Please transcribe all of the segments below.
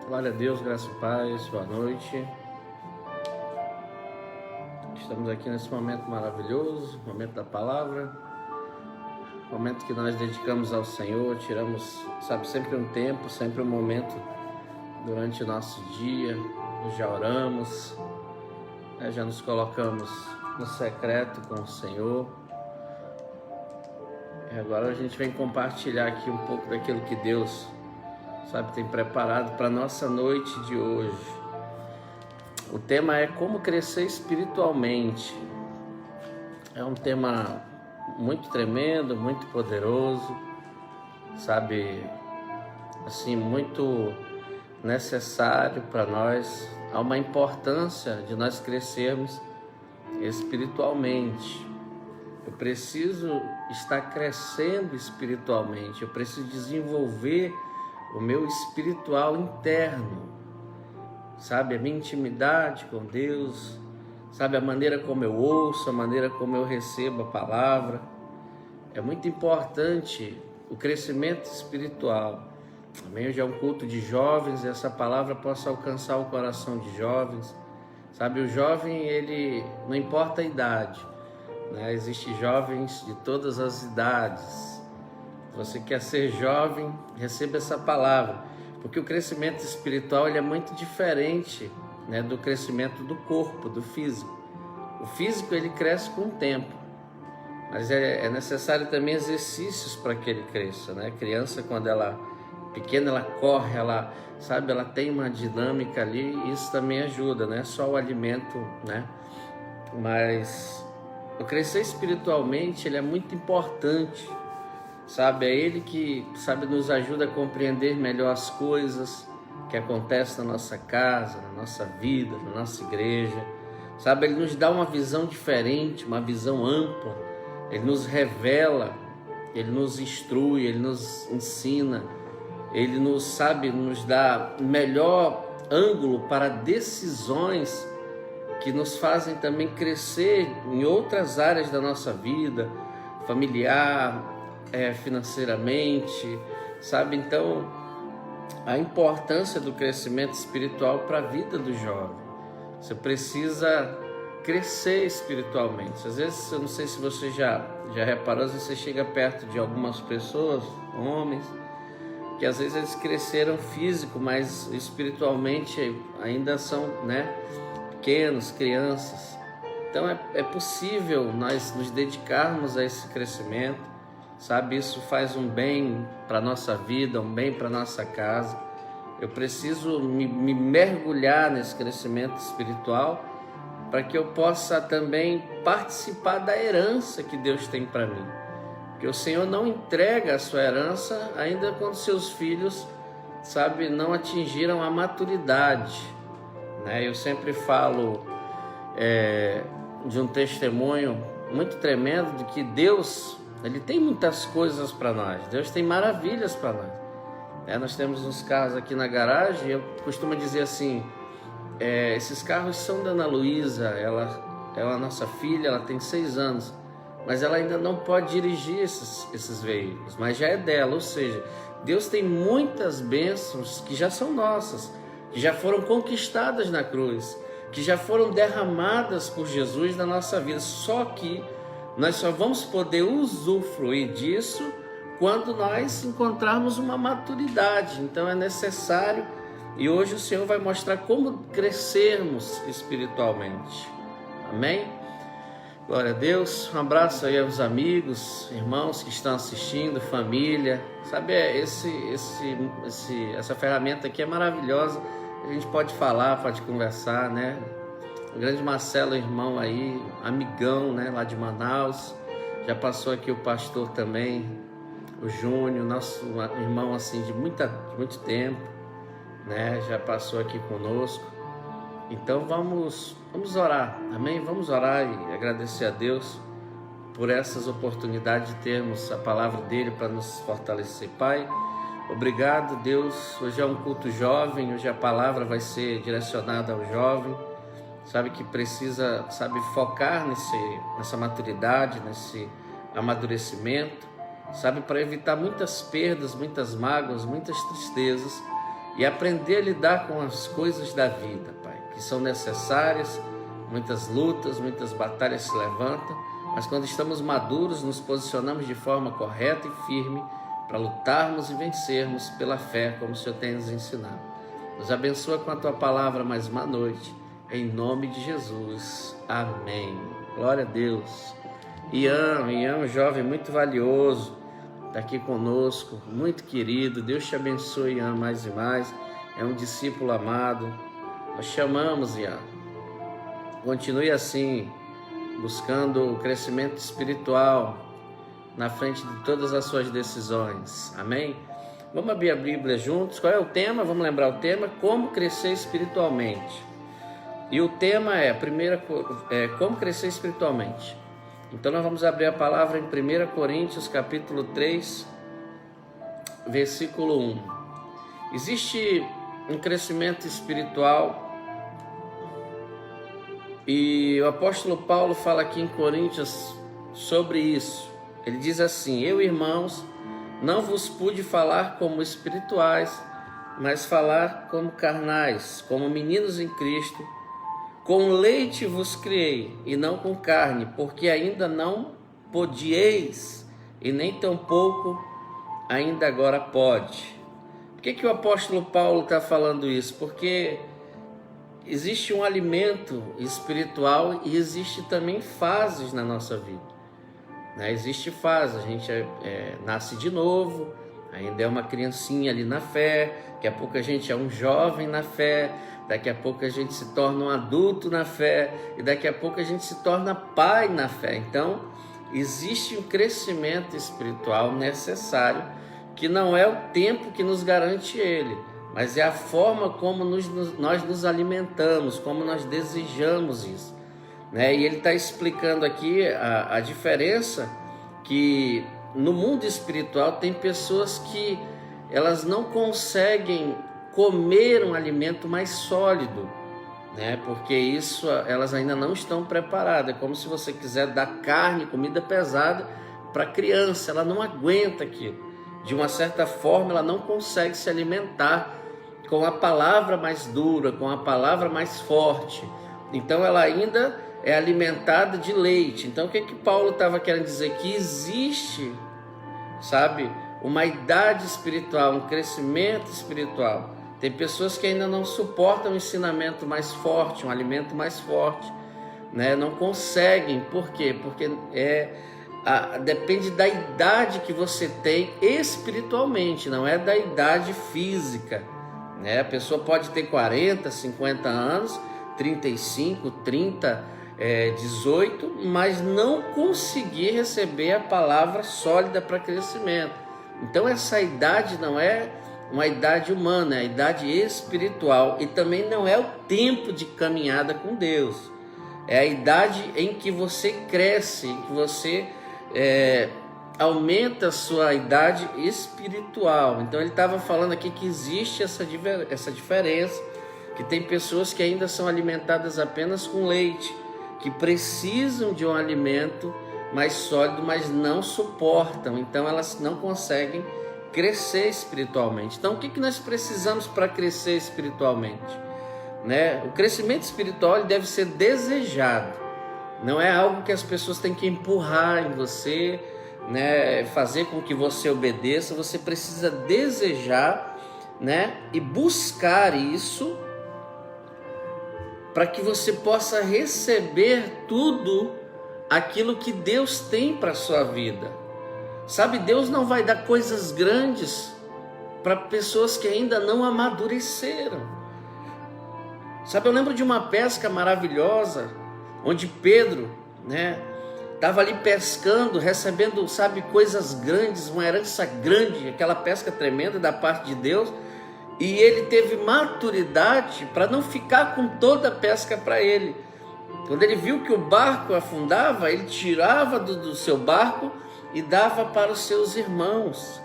Glória a Deus, graça e paz, boa noite. Estamos aqui nesse momento maravilhoso, momento da palavra, momento que nós dedicamos ao Senhor, tiramos, sempre um tempo, sempre um momento durante o nosso dia, já oramos, já nos colocamos no secreto com o Senhor. E agora a gente vem compartilhar aqui um pouco daquilo que Deus tem preparado para a nossa noite de hoje. O tema é como crescer espiritualmente. É um tema muito tremendo, muito poderoso, muito necessário para nós. Há uma importância de nós crescermos espiritualmente. Eu preciso estar crescendo espiritualmente, eu preciso desenvolver o meu espiritual interno, a minha intimidade com Deus, a maneira como eu ouço, a maneira como eu recebo a palavra. É muito importante o crescimento espiritual. Amém? Hoje é um culto de jovens e essa palavra possa alcançar o coração de jovens. O jovem, ele não importa a idade, né? Existem jovens de todas as idades. Você quer ser jovem, receba essa palavra, porque o crescimento espiritual ele é muito diferente, né, do crescimento do corpo, do físico. O físico ele cresce com o tempo, mas é necessário também exercícios para que ele cresça, né? A criança, quando ela é pequena, ela corre, ela tem uma dinâmica ali, e isso também ajuda, não é só o alimento, né? Mas o crescer espiritualmente ele é muito importante. É Ele que, nos ajuda a compreender melhor as coisas que acontecem na nossa casa, na nossa vida, na nossa igreja. Ele nos dá uma visão diferente, uma visão ampla. Ele nos revela, Ele nos instrui, Ele nos ensina. Ele nos dá melhor ângulo para decisões que nos fazem também crescer em outras áreas da nossa vida, familiar, financeiramente, Então, a importância do crescimento espiritual para a vida do jovem. Você precisa crescer espiritualmente. Às vezes, eu não sei se você já reparou, às vezes você chega perto de algumas pessoas, homens, que às vezes eles cresceram físico, mas espiritualmente ainda são, pequenos, crianças. Então, é possível nós nos dedicarmos a esse crescimento. Isso faz um bem para a nossa vida, um bem para a nossa casa. Eu preciso me mergulhar nesse crescimento espiritual para que eu possa também participar da herança que Deus tem para mim. Porque o Senhor não entrega a sua herança ainda quando seus filhos, não atingiram a maturidade, né? Eu sempre falo de um testemunho muito tremendo de que Deus... Ele tem muitas coisas para nós. Deus tem maravilhas para nós. Nós temos uns carros aqui na garagem. Eu costumo dizer assim, esses carros são da Ana Luísa. Ela é a nossa filha, ela tem 6 anos. Mas ela ainda não pode dirigir esses veículos. Mas já é dela, ou seja, Deus tem muitas bênçãos que já são nossas, que já foram conquistadas na cruz, que já foram derramadas por Jesus na nossa vida. Só que nós só vamos poder usufruir disso quando nós encontrarmos uma maturidade. Então é necessário, e hoje o Senhor vai mostrar como crescermos espiritualmente. Amém? Glória a Deus. Um abraço aí aos amigos, irmãos que estão assistindo, família. Essa ferramenta aqui é maravilhosa. A gente pode falar, pode conversar, né? O grande Marcelo, irmão aí, amigão, né, lá de Manaus. Já passou aqui o pastor também, o Júnior, nosso irmão assim de muito tempo, né? Já passou aqui conosco. Então vamos orar, amém? Vamos orar e agradecer a Deus por essas oportunidades de termos a palavra dele para nos fortalecer. Pai, obrigado, Deus. Hoje é um culto jovem, hoje a palavra vai ser direcionada ao jovem. Que precisa, focar nessa maturidade, nesse amadurecimento, para evitar muitas perdas, muitas mágoas, muitas tristezas, e aprender a lidar com as coisas da vida, Pai, que são necessárias. Muitas lutas, muitas batalhas se levantam, mas quando estamos maduros, nos posicionamos de forma correta e firme para lutarmos e vencermos pela fé, como o Senhor tem nos ensinado. Nos abençoa com a Tua palavra mais uma noite, em nome de Jesus. Amém. Glória a Deus. Ian, jovem muito valioso, está aqui conosco, muito querido. Deus te abençoe, Ian, mais e mais. É um discípulo amado. Nós chamamos, Ian. Continue assim, buscando o crescimento espiritual na frente de todas as suas decisões. Amém? Vamos abrir a Bíblia juntos. Qual é o tema? Vamos lembrar o tema: como crescer espiritualmente. E o tema é, como crescer espiritualmente. Então nós vamos abrir a palavra em 1 Coríntios capítulo 3, versículo 1. Existe um crescimento espiritual e o apóstolo Paulo fala aqui em Coríntios sobre isso. Ele diz assim: eu, irmãos, não vos pude falar como espirituais, mas falar como carnais, como meninos em Cristo. Com leite vos criei, e não com carne, porque ainda não podieis, e nem tampouco ainda agora pode. Por que o apóstolo Paulo está falando isso? Porque existe um alimento espiritual e existe também fases na nossa vida. Existe fase, a gente nasce de novo, ainda é uma criancinha ali na fé, daqui a pouco a gente é um jovem na fé, daqui a pouco a gente se torna um adulto na fé, e daqui a pouco a gente se torna pai na fé. Então, existe um crescimento espiritual necessário, que não é o tempo que nos garante ele, mas é a forma como nós nos alimentamos, como nós desejamos isso. E ele está explicando aqui a diferença que no mundo espiritual tem pessoas que elas não conseguem comer um alimento mais sólido, porque isso elas ainda não estão preparadas. É como se você quiser dar carne, comida pesada para a criança, ela não aguenta aquilo. De uma certa forma, ela não consegue se alimentar com a palavra mais dura, com a palavra mais forte. Então ela ainda é alimentada de leite. Então o que Paulo estava querendo dizer? Que existe, uma idade espiritual, um crescimento espiritual. Tem pessoas que ainda não suportam um ensinamento mais forte, um alimento mais forte, não conseguem. Por quê? Porque depende da idade que você tem espiritualmente, não é da idade física. A pessoa pode ter 40, 50 anos, 35, 30, 18, mas não conseguir receber a palavra sólida para crescimento. Então essa idade não é uma idade humana, é a idade espiritual, e também não é o tempo de caminhada com Deus. É a idade em que você cresce, em que você aumenta a sua idade espiritual. Então ele estava falando aqui que existe essa diferença, que tem pessoas que ainda são alimentadas apenas com leite, que precisam de um alimento mais sólido, mas não suportam, então elas não conseguem crescer espiritualmente. Então o que nós precisamos para crescer espiritualmente? O crescimento espiritual ele deve ser desejado, não é algo que as pessoas têm que empurrar em você, fazer com que você obedeça. Você precisa desejar, e buscar isso, para que você possa receber tudo aquilo que Deus tem para a sua vida. Deus não vai dar coisas grandes para pessoas que ainda não amadureceram. Eu lembro de uma pesca maravilhosa, onde Pedro, estava ali pescando, recebendo, coisas grandes, uma herança grande, aquela pesca tremenda da parte de Deus. E ele teve maturidade para não ficar com toda a pesca para ele. Quando ele viu que o barco afundava, ele tirava do seu barco e dava para os seus irmãos.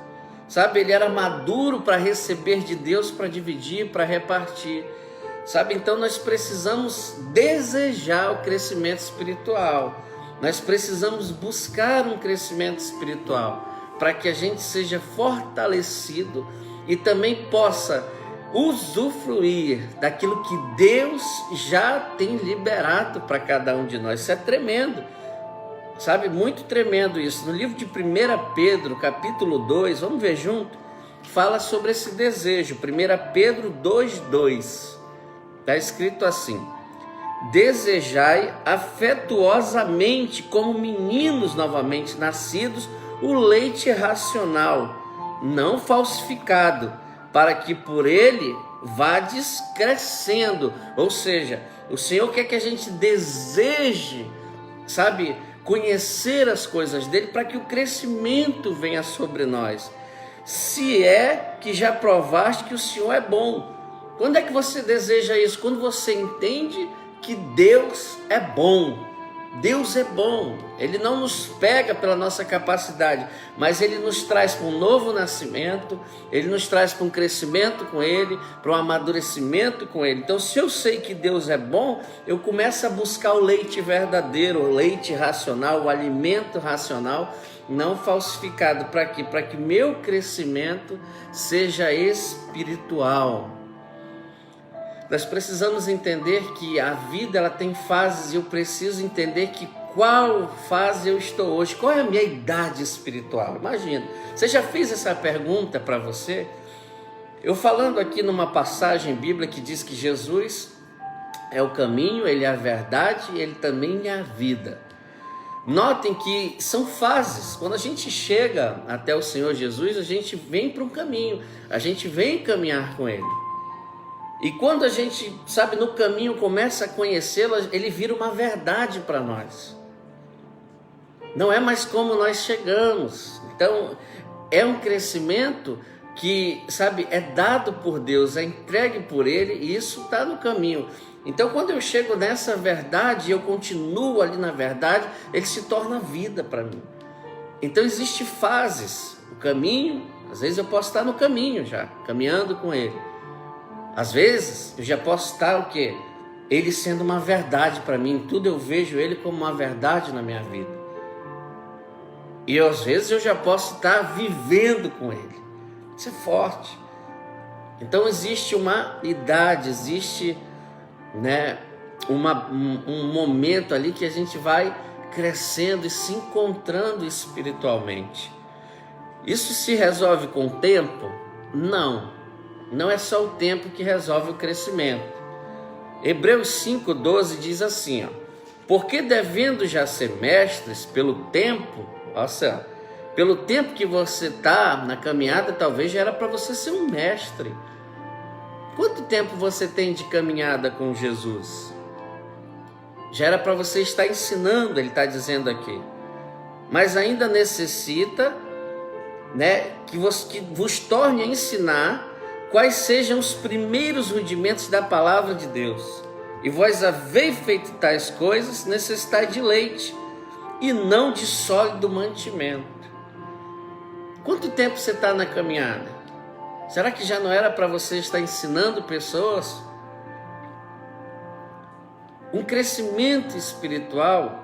Ele era maduro para receber de Deus, para dividir, para repartir. Então nós precisamos desejar o crescimento espiritual. Nós precisamos buscar um crescimento espiritual para que a gente seja fortalecido e também possa usufruir daquilo que Deus já tem liberado para cada um de nós. Isso é tremendo, sabe? Muito tremendo isso. No livro de 1 Pedro, capítulo 2, vamos ver junto, fala sobre esse desejo. 1 Pedro 2:2, está escrito assim: desejai afetuosamente, como meninos novamente nascidos, o leite racional, não falsificado, para que por ele vades crescendo. Ou seja, o Senhor quer que a gente deseje, sabe, conhecer as coisas dele, para que o crescimento venha sobre nós. Se é que já provaste que o Senhor é bom. Quando é que você deseja isso? Quando você entende que Deus é bom. Deus é bom. Ele não nos pega pela nossa capacidade, mas Ele nos traz para um novo nascimento, Ele nos traz para um crescimento com Ele, para um amadurecimento com Ele. Então, se eu sei que Deus é bom, eu começo a buscar o leite verdadeiro, o leite racional, o alimento racional, não falsificado. Para quê? Para que meu crescimento seja espiritual. Nós precisamos entender que a vida ela tem fases, e eu preciso entender que qual fase eu estou hoje, qual é a minha idade espiritual. Imagina, você já fez essa pergunta para você? Eu falando aqui numa passagem bíblica que diz que Jesus é o caminho, Ele é a verdade e Ele também é a vida. Notem que são fases. Quando a gente chega até o Senhor Jesus, a gente vem para um caminho, a gente vem caminhar com Ele. E quando a gente, sabe, no caminho começa a conhecê-lo, ele vira uma verdade para nós. Não é mais como nós chegamos. Então, é um crescimento que, sabe, é dado por Deus, é entregue por Ele, e isso está no caminho. Então, quando eu chego nessa verdade, eu continuo ali na verdade, ele se torna vida para mim. Então, existem fases. O caminho, às vezes eu posso estar no caminho já, caminhando com Ele. Às vezes, eu já posso estar o quê? Ele sendo uma verdade para mim. Tudo eu vejo Ele como uma verdade na minha vida. E às vezes eu já posso estar vivendo com Ele. Isso é forte. Então existe uma idade, existe, né, um momento ali que a gente vai crescendo e se encontrando espiritualmente. Isso se resolve com o tempo? Não. Não é só o tempo que resolve o crescimento. Hebreus 5:12 diz assim, ó: porque devendo já ser mestres pelo tempo, nossa, pelo tempo que você está na caminhada, talvez já era para você ser um mestre. Quanto tempo você tem de caminhada com Jesus? Já era para você estar ensinando, ele está dizendo aqui. Mas ainda necessita, né, que vos torne a ensinar quais sejam os primeiros rudimentos da palavra de Deus. E vós haveis feito tais coisas, necessitai de leite, e não de sólido mantimento. Quanto tempo você está na caminhada? Será que já não era para você estar ensinando pessoas? Um crescimento espiritual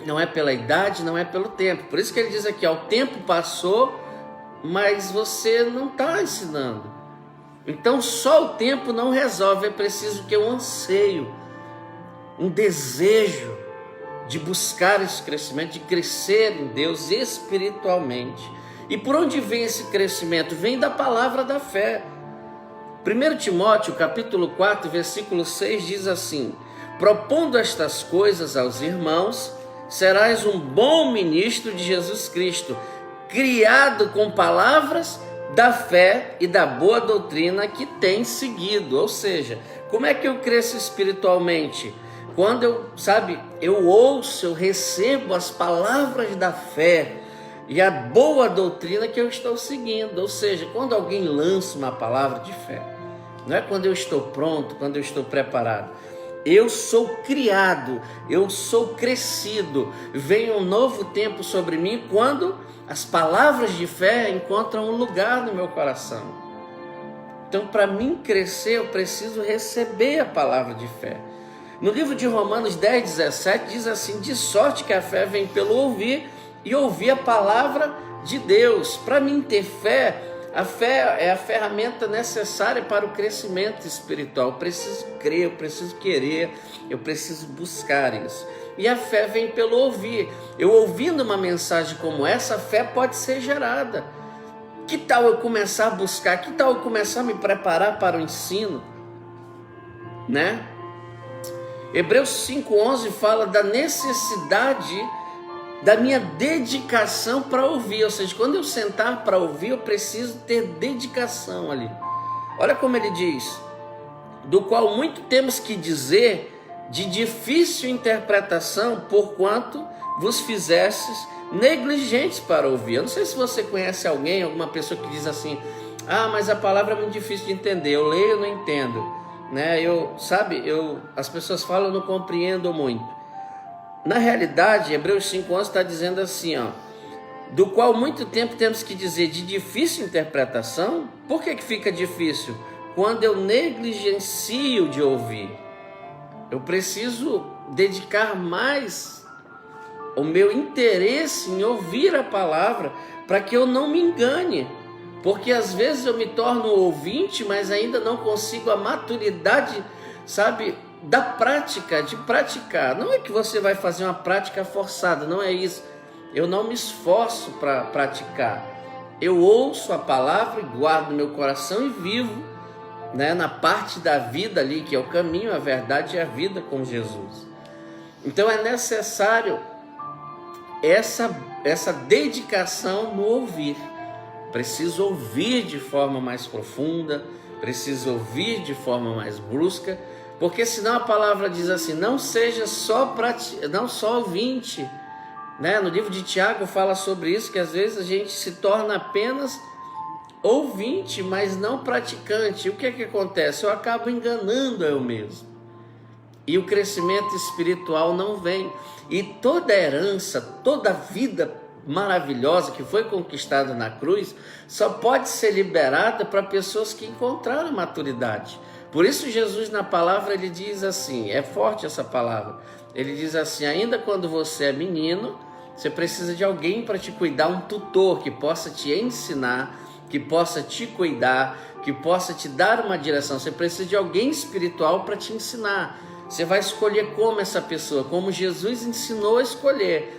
não é pela idade, não é pelo tempo. Por isso que ele diz aqui, ó, o tempo passou, mas você não está ensinando. Então só o tempo não resolve, é preciso que eu anseio, um desejo de buscar esse crescimento, de crescer em Deus espiritualmente. E por onde vem esse crescimento? Vem da palavra da fé. 1 Timóteo capítulo 4, versículo 6 diz assim: propondo estas coisas aos irmãos, serás um bom ministro de Jesus Cristo, criado com palavras da fé e da boa doutrina que tem seguido. Ou seja, como é que eu cresço espiritualmente? Quando eu ouço, eu recebo as palavras da fé e a boa doutrina que eu estou seguindo. Ou seja, quando alguém lança uma palavra de fé, não é quando eu estou pronto, quando eu estou preparado. Eu sou criado, eu sou crescido, vem um novo tempo sobre mim quando as palavras de fé encontram um lugar no meu coração. Então, para mim crescer, eu preciso receber a palavra de fé. No livro de Romanos 10:17 diz assim: de sorte que a fé vem pelo ouvir, e ouvir a palavra de Deus. Para mim ter fé, A fé é a ferramenta necessária para o crescimento espiritual. Eu preciso crer, eu preciso querer, eu preciso buscar isso. E a fé vem pelo ouvir. Eu ouvindo uma mensagem como essa, a fé pode ser gerada. Que tal eu começar a buscar? Que tal eu começar a me preparar para o ensino? Né? Hebreus 5:11 fala da necessidade da minha dedicação para ouvir. Ou seja, quando eu sentar para ouvir, eu preciso ter dedicação ali. Olha como ele diz: do qual muito temos que dizer, de difícil interpretação, porquanto vos fizestes negligentes para ouvir. Eu não sei se você conhece alguém, alguma pessoa que diz assim: ah, mas a palavra é muito difícil de entender, eu leio e não entendo, né? As pessoas falam, eu não compreendo muito. Na realidade, Hebreus 5:11 está dizendo assim, ó, do qual muito tempo temos que dizer, de difícil interpretação. Por que fica difícil? Quando eu negligencio de ouvir. Eu preciso dedicar mais o meu interesse em ouvir a palavra, para que eu não me engane. Porque às vezes eu me torno ouvinte, mas ainda não consigo a maturidade, sabe, da prática, de praticar. Não é que você vai fazer uma prática forçada, não é isso. Eu não me esforço para praticar. Eu ouço a palavra e guardo no meu coração e vivo, né, na parte da vida ali, que é o caminho, a verdade e a vida com Jesus. Então é necessário essa dedicação no ouvir. Preciso ouvir de forma mais profunda, preciso ouvir de forma mais brusca, porque senão a palavra diz assim: não seja não só ouvinte, né? No livro de Tiago fala sobre isso, que às vezes a gente se torna apenas ouvinte, mas não praticante. E o que é que acontece? Eu acabo enganando eu mesmo. E o crescimento espiritual não vem. E toda herança, toda vida maravilhosa que foi conquistada na cruz, só pode ser liberada para pessoas que encontraram maturidade. Por isso Jesus na palavra ele diz assim, é forte essa palavra, ele diz assim: ainda quando você é menino, você precisa de alguém para te cuidar, um tutor que possa te ensinar, que possa te cuidar, que possa te dar uma direção. Você precisa de alguém espiritual para te ensinar. Você vai escolher como essa pessoa, como Jesus ensinou a escolher.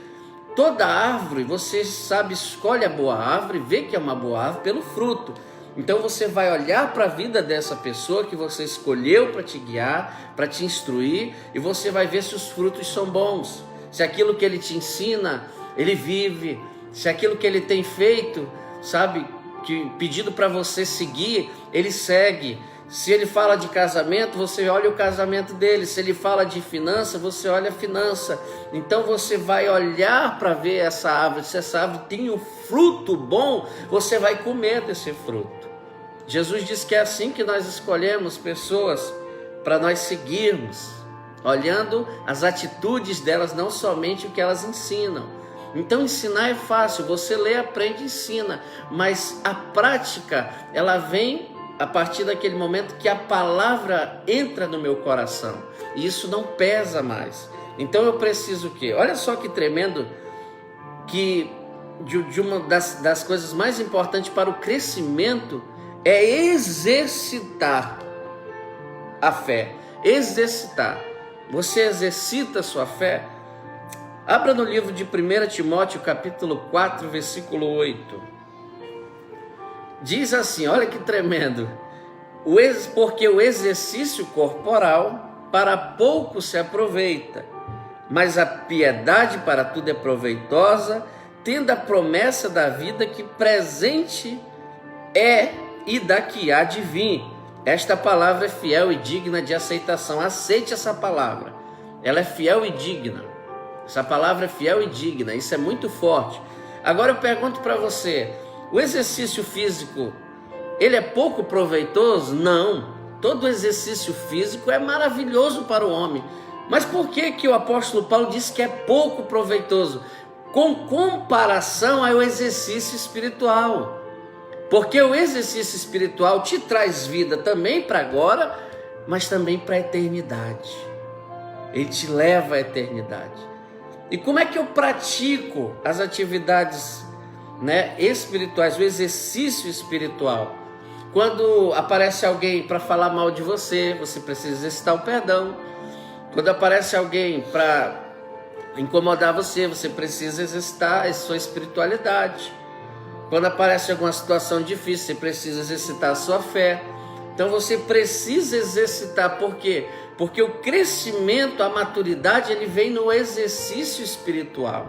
Toda árvore, você sabe, escolhe a boa árvore, vê que é uma boa árvore pelo fruto. Então você vai olhar para a vida dessa pessoa que você escolheu para te guiar, para te instruir, e você vai ver se os frutos são bons, se aquilo que ele te ensina, ele vive, se aquilo que ele tem feito, sabe, que pedido para você seguir, ele segue. Se ele fala de casamento, você olha o casamento dele. Se ele fala de finança, você olha a finança. Então você vai olhar para ver essa árvore. Se essa árvore tem um fruto bom, você vai comer desse fruto. Jesus diz que é assim que nós escolhemos pessoas para nós seguirmos, olhando as atitudes delas, não somente o que elas ensinam. Então ensinar é fácil, você lê, aprende, ensina, mas a prática, ela vem a partir daquele momento que a palavra entra no meu coração, e isso não pesa mais. Então eu preciso o quê? Olha só que tremendo, que de uma das coisas mais importantes para o crescimento é exercitar a fé. Exercitar. Você exercita a sua fé? Abra no livro de 1 Timóteo capítulo 4, versículo 8. Diz assim, olha que tremendo: porque o exercício corporal para pouco se aproveita, mas a piedade para tudo é proveitosa, tendo a promessa da vida que presente é e da que há de vir. Esta palavra é fiel e digna de aceitação. Aceite essa palavra, ela é fiel e digna. Essa palavra é fiel e digna, isso é muito forte. Agora eu pergunto para você: o exercício físico, ele é pouco proveitoso? Não. Todo exercício físico é maravilhoso para o homem. Mas por que o apóstolo Paulo diz que é pouco proveitoso? Com comparação ao exercício espiritual. Porque o exercício espiritual te traz vida também para agora, mas também para a eternidade. Ele te leva à eternidade. E como é que eu pratico as atividades né, espirituais, o exercício espiritual. Quando aparece alguém para falar mal de você, você precisa exercitar o perdão. Quando aparece alguém para incomodar você, você precisa exercitar a sua espiritualidade. Quando aparece alguma situação difícil, você precisa exercitar a sua fé. Então você precisa exercitar, por quê? Porque o crescimento, a maturidade, ele vem no exercício espiritual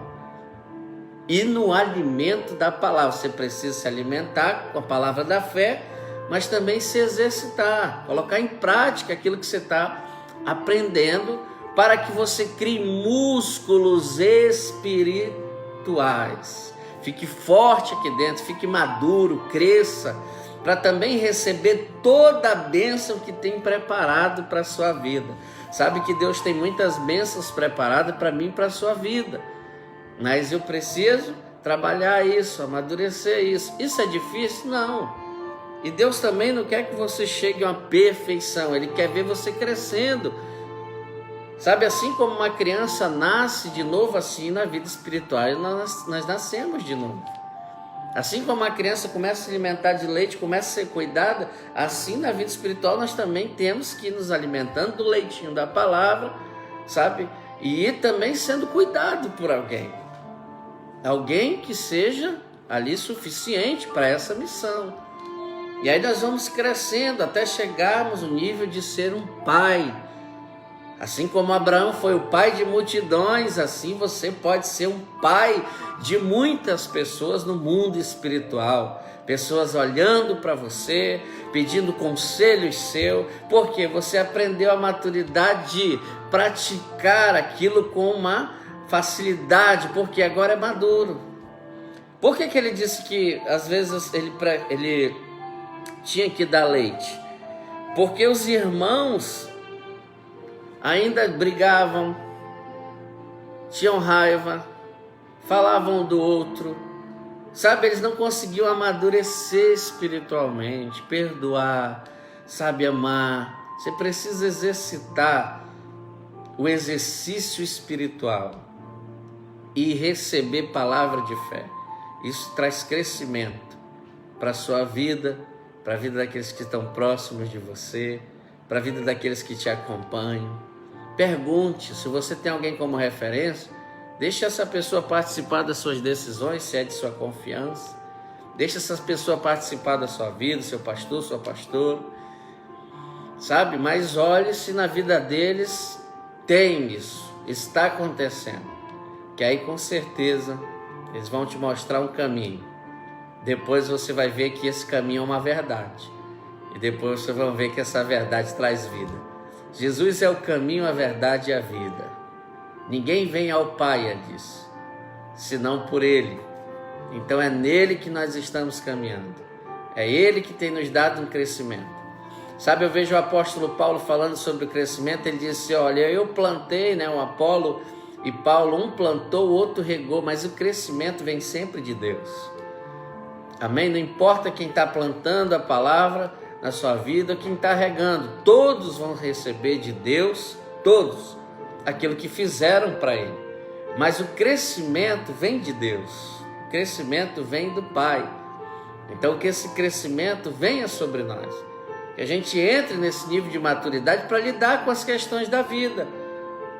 e no alimento da palavra. Você precisa se alimentar com a palavra da fé, mas também se exercitar, colocar em prática aquilo que você está aprendendo, para que você crie músculos espirituais. Fique forte aqui dentro, fique maduro, cresça, para também receber toda a bênção que tem preparado para a sua vida. Sabe que Deus tem muitas bênçãos preparadas para mim e para a sua vida, mas eu preciso trabalhar isso, amadurecer isso. Isso é difícil? Não. E Deus também não quer que você chegue a uma perfeição, Ele quer ver você crescendo. Sabe, assim como uma criança nasce de novo, assim na vida espiritual nós nascemos de novo. Assim como a criança começa a se alimentar de leite, começa a ser cuidada, assim na vida espiritual nós também temos que ir nos alimentando do leitinho da palavra, sabe? E ir também sendo cuidado por alguém. Alguém que seja ali suficiente para essa missão. E aí nós vamos crescendo até chegarmos no nível de ser um pai. Assim como Abraão foi o pai de multidões, assim você pode ser um pai de muitas pessoas no mundo espiritual. Pessoas olhando para você, pedindo conselhos seu, porque você aprendeu a maturidade de praticar aquilo com uma facilidade, porque agora é maduro. Por que ele disse que às vezes ele tinha que dar leite? Porque os irmãos ainda brigavam, tinham raiva, falavam um do outro, sabe? Eles não conseguiam amadurecer espiritualmente, perdoar, sabe, amar. Você precisa exercitar o exercício espiritual e receber palavra de fé. Isso traz crescimento para a sua vida, para a vida daqueles que estão próximos de você, para a vida daqueles que te acompanham. Pergunte, se você tem alguém como referência, deixe essa pessoa participar das suas decisões, se é de sua confiança. Deixe essa pessoa participar da sua vida, seu pastor, sua pastora, sabe? Mas olhe se na vida deles tem isso, está acontecendo, que aí com certeza eles vão te mostrar um caminho. Depois você vai ver que esse caminho é uma verdade, e depois você vai ver que essa verdade traz vida. Jesus é o caminho, a verdade e a vida. Ninguém vem ao Pai, ele disse, senão por Ele. Então é nele que nós estamos caminhando. É Ele que tem nos dado um crescimento. Sabe, eu vejo o apóstolo Paulo falando sobre o crescimento. Ele disse, olha, eu plantei, o Apolo e Paulo, um plantou, o outro regou, mas o crescimento vem sempre de Deus. Amém? Não importa quem está plantando a palavra na sua vida, quem está regando, todos vão receber de Deus, todos, aquilo que fizeram para Ele. Mas o crescimento vem de Deus, o crescimento vem do Pai. Então que esse crescimento venha sobre nós, que a gente entre nesse nível de maturidade para lidar com as questões da vida,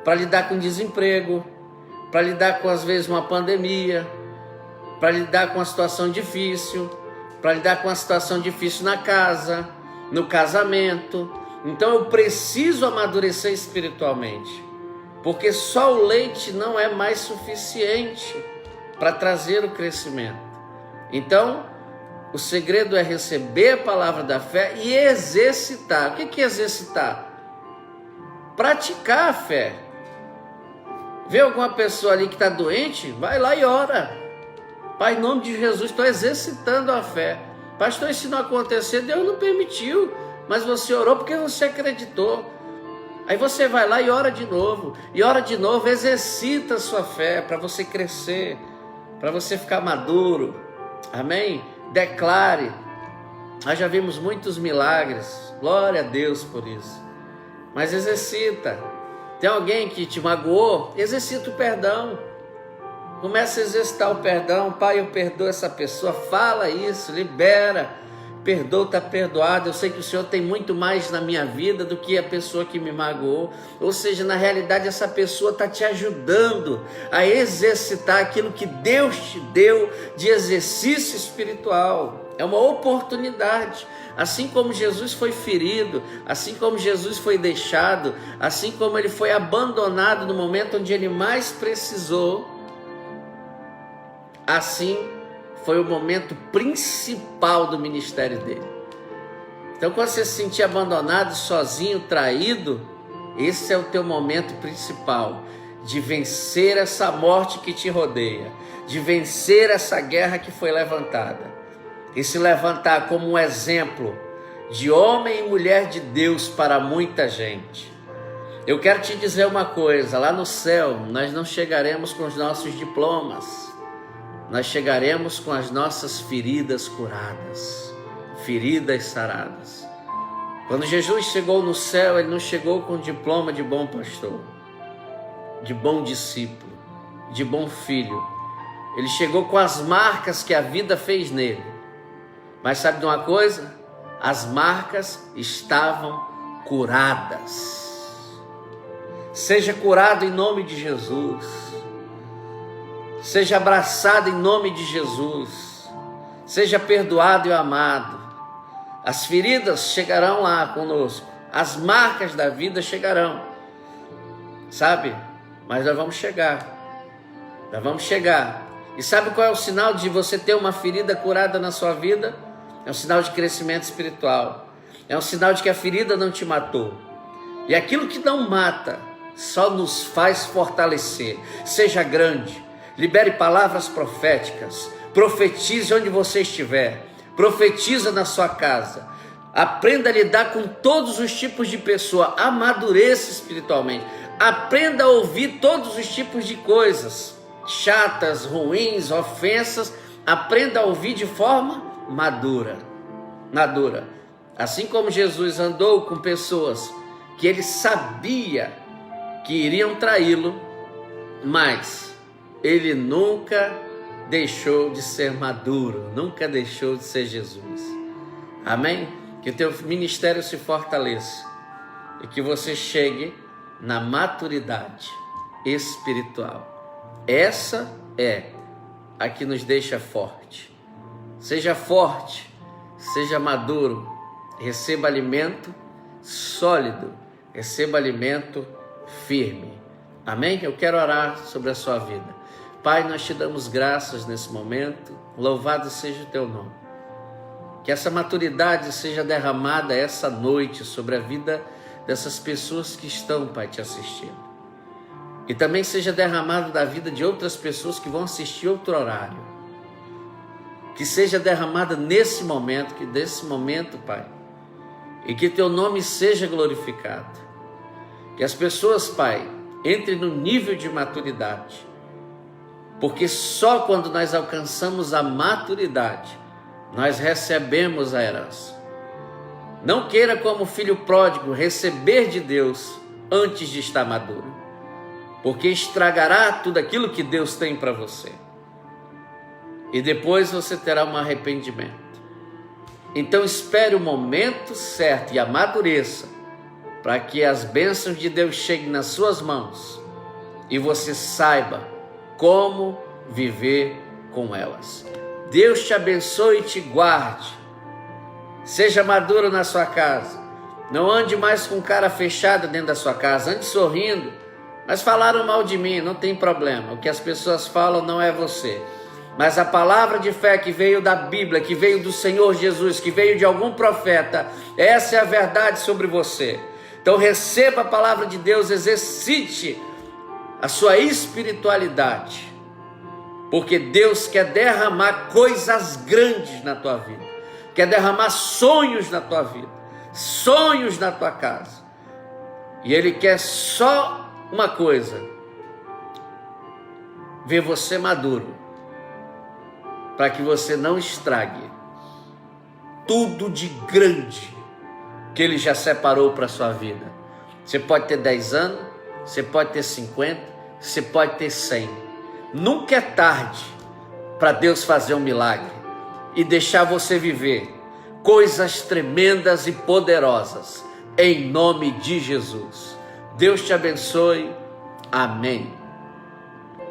para lidar com desemprego, para lidar com às vezes uma pandemia, para lidar com uma situação difícil, para lidar com uma situação difícil na casa, no casamento. Então eu preciso amadurecer espiritualmente, porque só o leite não é mais suficiente para trazer o crescimento. Então o segredo é receber a palavra da fé e exercitar. O que é exercitar? Praticar a fé. Vê alguma pessoa ali que está doente? Vai lá e ora. Pai, em nome de Jesus, estou exercitando a fé. Pastor, isso não acontecer, Deus não permitiu, mas você orou porque você acreditou. Aí você vai lá e ora de novo, exercita a sua fé para você crescer, para você ficar maduro. Amém? Declare. Nós já vimos muitos milagres, glória a Deus por isso. Mas exercita. Tem alguém que te magoou? Exercita o perdão. Começa a exercitar o perdão. Pai, eu perdoo essa pessoa. Fala isso, libera. Perdoa, está perdoado. Eu sei que o Senhor tem muito mais na minha vida do que a pessoa que me magoou. Ou seja, na realidade essa pessoa está te ajudando a exercitar aquilo que Deus te deu de exercício espiritual. É uma oportunidade. Assim como Jesus foi ferido, assim como Jesus foi deixado, assim como ele foi abandonado no momento onde ele mais precisou, assim foi o momento principal do ministério dele. Então, quando você se sentir abandonado, sozinho, traído, esse é o teu momento principal de vencer essa morte que te rodeia, de vencer essa guerra que foi levantada e se levantar como um exemplo de homem e mulher de Deus para muita gente. Eu quero te dizer uma coisa: lá no céu nós não chegaremos com os nossos diplomas, nós chegaremos com as nossas feridas curadas, feridas saradas. Quando Jesus chegou no céu, ele não chegou com diploma de bom pastor, de bom discípulo, de bom filho. Ele chegou com as marcas que a vida fez nele. Mas sabe de uma coisa? As marcas estavam curadas. Seja curado em nome de Jesus. Seja abraçado em nome de Jesus. Seja perdoado e amado. As feridas chegarão lá conosco. As marcas da vida chegarão. Sabe? Mas nós vamos chegar. Nós vamos chegar. E sabe qual é o sinal de você ter uma ferida curada na sua vida? É um sinal de crescimento espiritual. É um sinal de que a ferida não te matou. E aquilo que não mata só nos faz fortalecer. Seja grande. Libere palavras proféticas. Profetize onde você estiver. Profetiza na sua casa. Aprenda a lidar com todos os tipos de pessoa. Amadureça espiritualmente. Aprenda a ouvir todos os tipos de coisas chatas, ruins, ofensas. Aprenda a ouvir de forma madura. Assim como Jesus andou com pessoas que ele sabia que iriam traí-lo, mas ele nunca deixou de ser maduro, nunca deixou de ser Jesus. Amém? Que o teu ministério se fortaleça e que você chegue na maturidade espiritual. Essa é a que nos deixa forte. Seja forte, seja maduro, receba alimento sólido, receba alimento firme. Amém? Eu quero orar sobre a sua vida. Pai, nós te damos graças nesse momento, louvado seja o teu nome. Que essa maturidade seja derramada essa noite sobre a vida dessas pessoas que estão, Pai, te assistindo. E também seja derramado da vida de outras pessoas que vão assistir outro horário. Que seja derramada nesse momento, Pai, e que teu nome seja glorificado. Que as pessoas, Pai, entrem no nível de maturidade, porque só quando nós alcançamos a maturidade, nós recebemos a herança. Não queira, como filho pródigo, receber de Deus antes de estar maduro, porque estragará tudo aquilo que Deus tem para você. E depois você terá um arrependimento. Então espere o momento certo e amadureça, para que as bênçãos de Deus cheguem nas suas mãos e você saiba como viver com elas. Deus te abençoe e te guarde. Seja maduro na sua casa. Não ande mais com cara fechada dentro da sua casa. Ande sorrindo. Mas falaram mal de mim, não tem problema. O que as pessoas falam não é você. Mas a palavra de fé que veio da Bíblia, que veio do Senhor Jesus, que veio de algum profeta, essa é a verdade sobre você. Então receba a palavra de Deus, exercite a sua espiritualidade, porque Deus quer derramar coisas grandes na tua vida, quer derramar sonhos na tua vida, sonhos na tua casa, e Ele quer só uma coisa: ver você maduro, para que você não estrague tudo de grande que Ele já separou para a sua vida. Você pode ter 10 anos, você pode ter 50, você pode ter 100. Nunca é tarde para Deus fazer um milagre e deixar você viver coisas tremendas e poderosas, em nome de Jesus. Deus te abençoe. Amém.